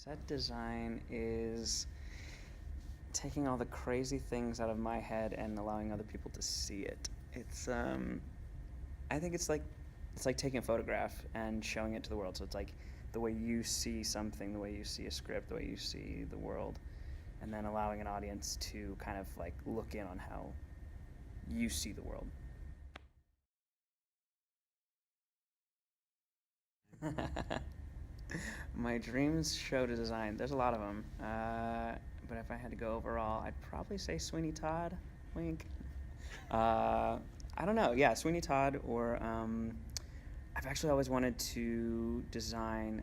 Set design is taking all the crazy things out of my head and allowing other people to see it. It's I think it's like taking a photograph and showing it to the world. So it's like the way you see something, the way you see a script, the way you see the world, and then allowing an audience to kind of like look in on how you see the world. My dreams show to design, there's a lot of them, but if I had to go overall, I'd probably say Sweeney Todd, wink. I don't know, yeah, Sweeney Todd, or I've actually always wanted to design,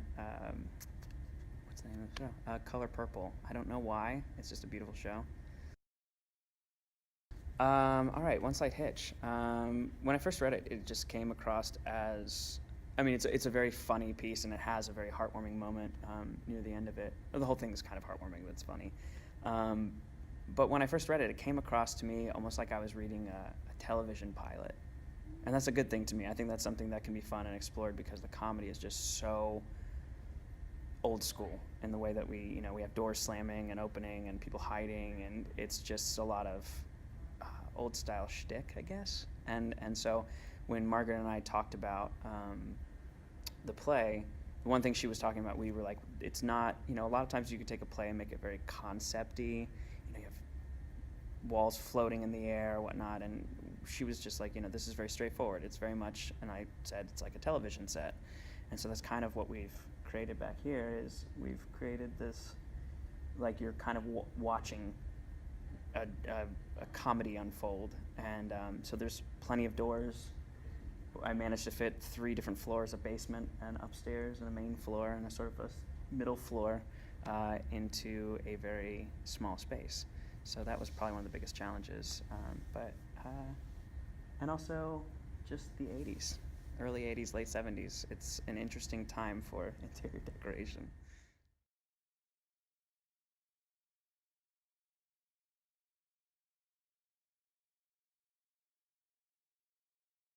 what's the name of the show? Color Purple. I don't know why, it's just a beautiful show. All right, One Slight Hitch. When I first read it, it just came across as, I mean, it's a very funny piece, and it has a very heartwarming moment near the end of it. The whole thing is kind of heartwarming, but it's funny. But when I first read it, it came across to me almost like I was reading a television pilot. And that's a good thing to me. I think that's something that can be fun and explored because the comedy is just so old school in the way that we have doors slamming and opening and people hiding, and it's just a lot of old style shtick, I guess. And so when Margaret and I talked about the play, the one thing she was talking about, we were like, it's not, a lot of times you could take a play and make it very concept-y. You have walls floating in the air, whatnot, and she was just like, this is very straightforward. It's very much, and I said, it's like a television set. And so that's kind of what we've created back here, is we've created this, like you're kind of watching a comedy unfold. And so there's plenty of doors. I managed to fit 3 different floors, a basement, and upstairs, and a main floor, and a sort of a middle floor into a very small space. So that was probably one of the biggest challenges. And also just the 80s, early 80s, late 70s. It's an interesting time for interior decoration.